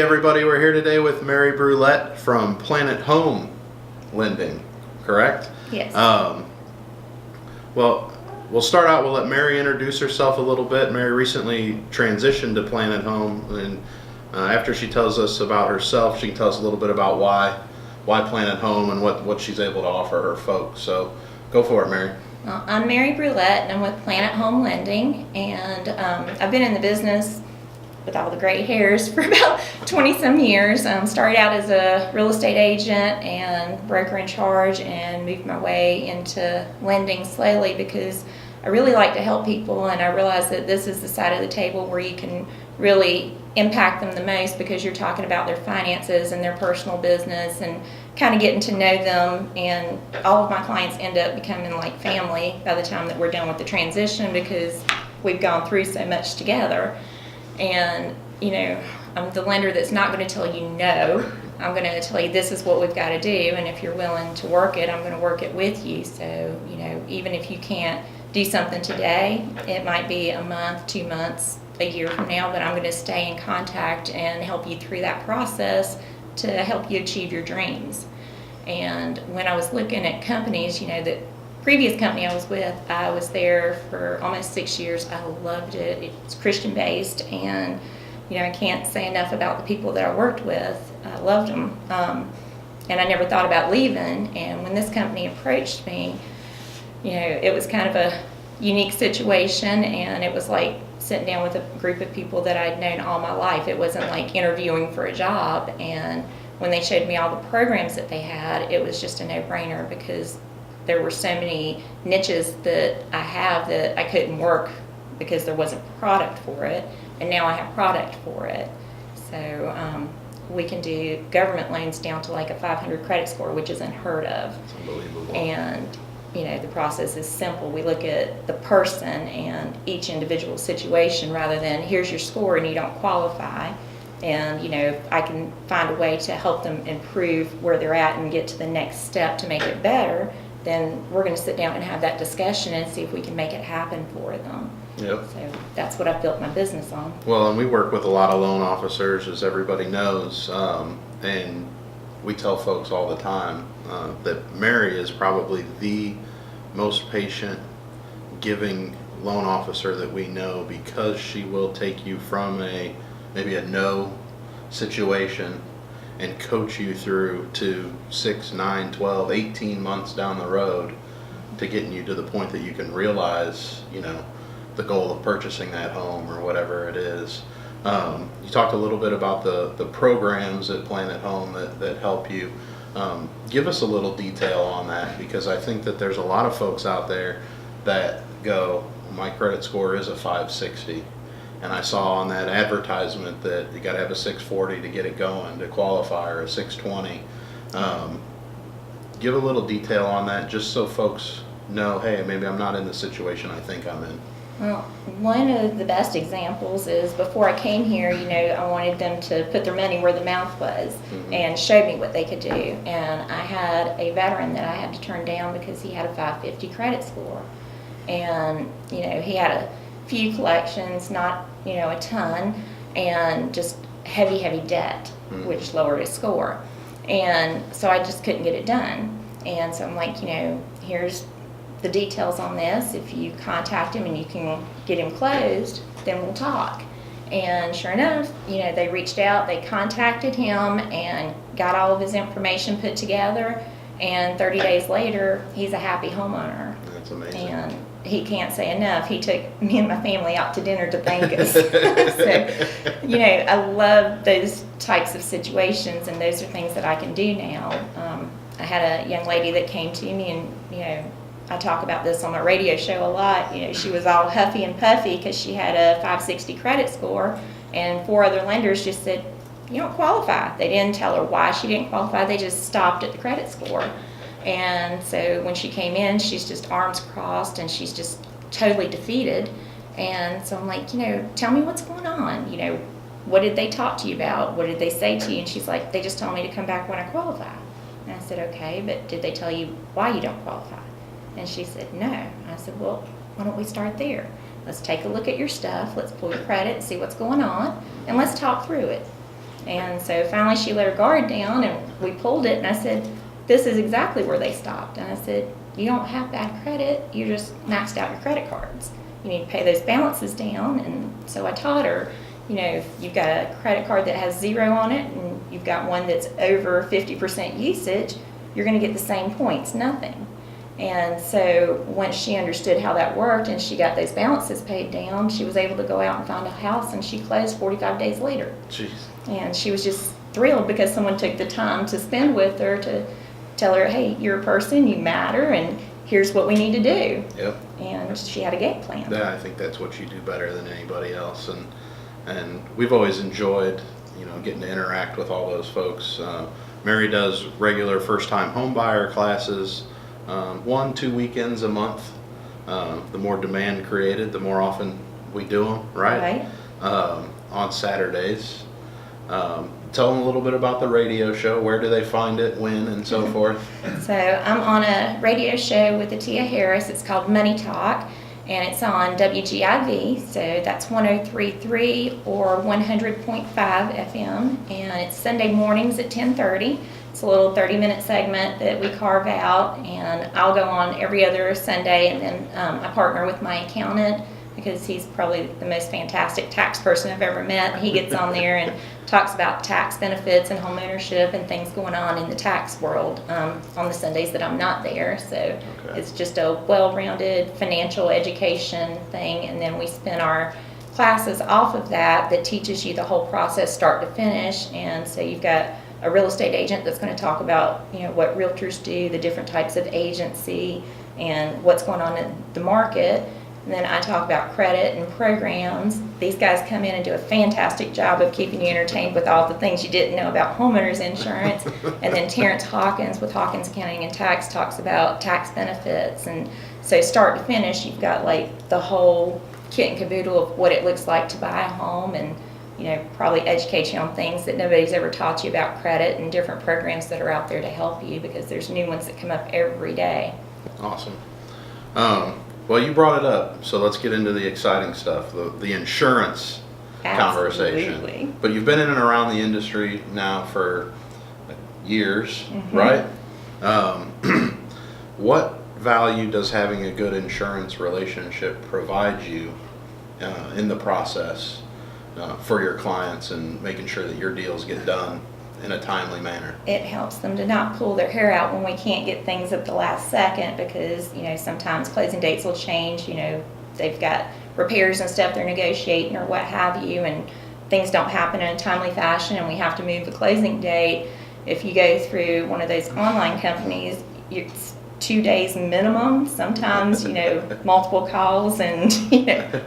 everybody, we're here today with Mary Brouillette from Planet Home Lending, correct? Yes. Well, we'll start out, we'll let Mary introduce herself a little bit. Mary recently transitioned to Planet Home, and after she tells us about herself, she can tell us a little bit about why Planet Home and what she's able to offer her folks. So go for it, Mary. Well, I'm Mary Brouillette, and I'm with Planet Home Lending, and I've been in the business with all the gray hairs for about 20-some years. Started out as a real estate agent and broker in charge, and moved my way into lending slowly because I really like to help people, and I realized that this is the side of the table where you can really impact them the most, because you're talking about their finances and their personal business and kind of getting to know them. And all of my clients end up becoming like family by the time that we're done with the transition, because we've gone through so much together. And you know, I'm the lender that's not going to tell you no. I'm going to tell you this is what we've got to do, and if you're willing to work it, I'm going to work it with you. So you know, even if you can't do something today, it might be a month, 2 months, a year from now, but I'm going to stay in contact and help you through that process to help you achieve your dreams. And when I was looking at companies, you know, the previous company I was with, I was there for almost 6 years. I loved it. It's Christian based, and you know, I can't say enough about the people that I worked with. I loved them, and I never thought about leaving. And when this company approached me, you know, it was kind of a unique situation, and it was like sitting down with a group of people that I'd known all my life. It wasn't like interviewing for a job. And when they showed me all the programs that they had, it was just a no-brainer, because there were so many niches that I have that I couldn't work because there wasn't product for it, and now I have product for it. So we can do government loans down to like a 500 credit score, which is unheard of. It's unbelievable. And you know, the process is simple. We look at the person and each individual situation, rather than here's your score and you don't qualify. And you know, if I can find a way to help them improve where they're at and get to the next step to make it better, then we're going to sit down and have that discussion and see if we can make it happen for them. Yep. So that's what I've built my business on. Well, and we work with a lot of loan officers, as everybody knows, and we tell folks all the time that Mary is probably the most patient, giving loan officer that we know, because she will take you from maybe a no situation and coach you through to 6, 9, 12, 18 months down the road to getting you to the point that you can realize, you know, the goal of purchasing that home or whatever it is. You talked a little bit about the programs at Planet Home that help you. Give us a little detail on that, because I think that there's a lot of folks out there that go, my credit score is a 560, and I saw on that advertisement that you got to have a 640 to get it going to qualify, or a 620. Give a little detail on that, just so folks know, hey, maybe I'm not in the situation I think I'm in. Well, one of the best examples is, before I came here, you know, I wanted them to put their money where the mouth was, and show me what they could do. And I had a veteran that I had to turn down because he had a 550 credit score. And, you know, he had a few collections, not, you know, a ton, and just heavy debt, which lowered his score. And so I just couldn't get it done. And so I'm like, you know, here's the details on this. If you contact him and you can get him closed, then we'll talk. And sure enough, you know, they reached out, they contacted him and got all of his information put together, and 30 days later, he's a happy homeowner. That's amazing. And he can't say enough. He took me and my family out to dinner to thank us. So, you know, I love those types of situations, and those are things that I can do now. I had a young lady that came to me, and, you know, I talk about this on my radio show a lot. You know, she was all huffy and puffy because she had a 560 credit score, and 4 other lenders just said, you don't qualify. They didn't tell her why she didn't qualify. They just stopped at the credit score. And so when she came in, she's just arms crossed, and she's just totally defeated. And so I'm like, you know, tell me what's going on. You know, what did they talk to you about? What did they say to you? And she's like, they just told me to come back when I qualify. And I said, okay, but did they tell you why you don't qualify? And she said, no. I said, well, why don't we start there? Let's take a look at your stuff. Let's pull your credit and see what's going on, and let's talk through it. And so finally she let her guard down and we pulled it, and I said, this is exactly where they stopped. And I said, you don't have bad credit, you just maxed out your credit cards. You need to pay those balances down. And so I taught her, if you've got a credit card that has 0 on it and you've got one that's over 50% usage, you're going to get the same points, nothing. And so once she understood how that worked and she got those balances paid down, she was able to go out and find a house, and she closed 45 days later. Jeez. And she was just thrilled because someone took the time to spend with her to tell her, hey, you're a person, you matter, and here's what we need to do. Yep. And she had a game plan. Yeah, I think that's what you do better than anybody else. And we've always enjoyed, getting to interact with all those folks. Mary does regular first-time home buyer classes, 1-2 weekends a month. The more demand created, the more often we do them, right? On Saturdays. Tell them a little bit about the radio show. Where do they find it, when, and so forth? So I'm on a radio show with Atia Harris. It's called Money Talk, and it's on WGIV. So that's 103.3 or 100.5 FM, and it's Sunday mornings at 10:30. It's a little 30-minute segment that we carve out, and I'll go on every other Sunday, and then I partner with my accountant because he's probably the most fantastic tax person I've ever met. He gets on there and talks about tax benefits and home ownership and things going on in the tax world on the Sundays that I'm not there. So It's just a well-rounded financial education thing, and then we spin our classes off of that teaches you the whole process start to finish. And so you've got a real estate agent that's going to talk about what realtors do, the different types of agency, and what's going on in the market. And then I talk about credit and programs. These guys come in and do a fantastic job of keeping you entertained with all the things you didn't know about homeowners insurance. And then Terrence Hawkins with Hawkins Accounting and Tax talks about tax benefits. And so start to finish, you've got like the whole kit and caboodle of what it looks like to buy a home, and probably educate you on things that nobody's ever taught you about credit and different programs that are out there to help you, because there's new ones that come up every day. Awesome. Well, you brought it up, so let's get into the exciting stuff, the insurance conversation. Absolutely. But you've been in and around the industry now for years, right? What value does having a good insurance relationship provide you in the process for your clients and making sure that your deals get done in a timely manner? It helps them to not pull their hair out when we can't get things at the last second, because sometimes closing dates will change. They've got repairs and stuff they're negotiating or what have you, and things don't happen in a timely fashion and we have to move the closing date. If you go through one of those online companies, it's 2 days minimum, sometimes multiple calls, and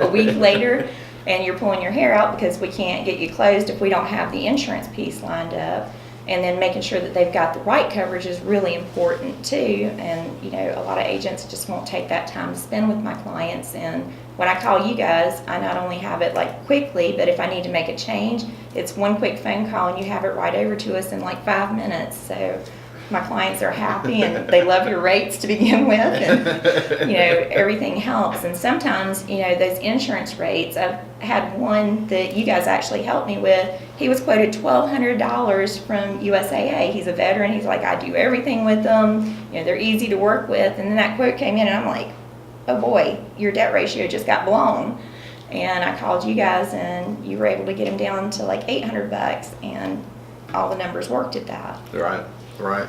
a week later, and you're pulling your hair out because we can't get you closed if we don't have the insurance piece lined up. And then making sure that they've got the right coverage is really important too. And a lot of agents just won't take that time to spend with my clients. And when I call you guys, I not only have it like quickly, but if I need to make a change, it's one quick phone call and you have it right over to us in like 5 minutes. So my clients are happy and they love your rates to begin with, and everything helps. And sometimes those insurance rates, I've had one that you guys actually helped me with. He was quoted $1,200 from USAA. He's a veteran. He's like, I do everything with them, they're easy to work with. And then that quote came in and I'm like, oh boy, your debt ratio just got blown. And I called you guys and you were able to get him down to like $800, and all the numbers worked at that. Right.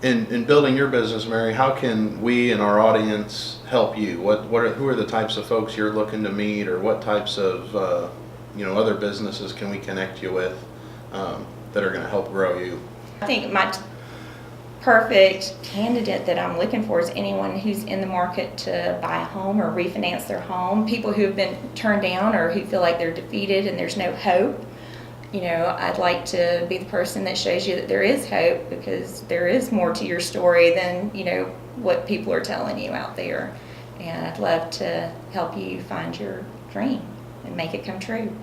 In building your business, Mary, how can we and our audience help you? Who are the types of folks you're looking to meet, or what types of other businesses can we connect you with that are going to help grow you? I think my perfect candidate that I'm looking for is anyone who's in the market to buy a home or refinance their home. People who have been turned down or who feel like they're defeated and there's no hope. I'd like to be the person that shows you that there is hope, because there is more to your story than, what people are telling you out there. And I'd love to help you find your dream and make it come true.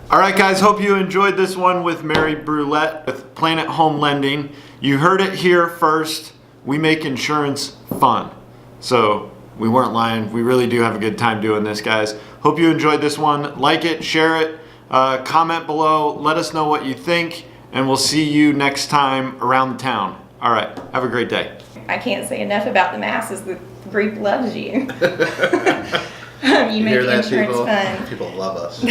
All right, guys, hope you enjoyed this one with Mary Brouillette with Planet Home Lending. You heard it here first. We make insurance fun. So we weren't lying. We really do have a good time doing this, guys. Hope you enjoyed this one. Like it, share it. Comment below. Let us know what you think, and we'll see you next time around the town. All right. Have a great day. I can't say enough about the masses. The group loves you. You You make hear that, insurance people? fun. People love us.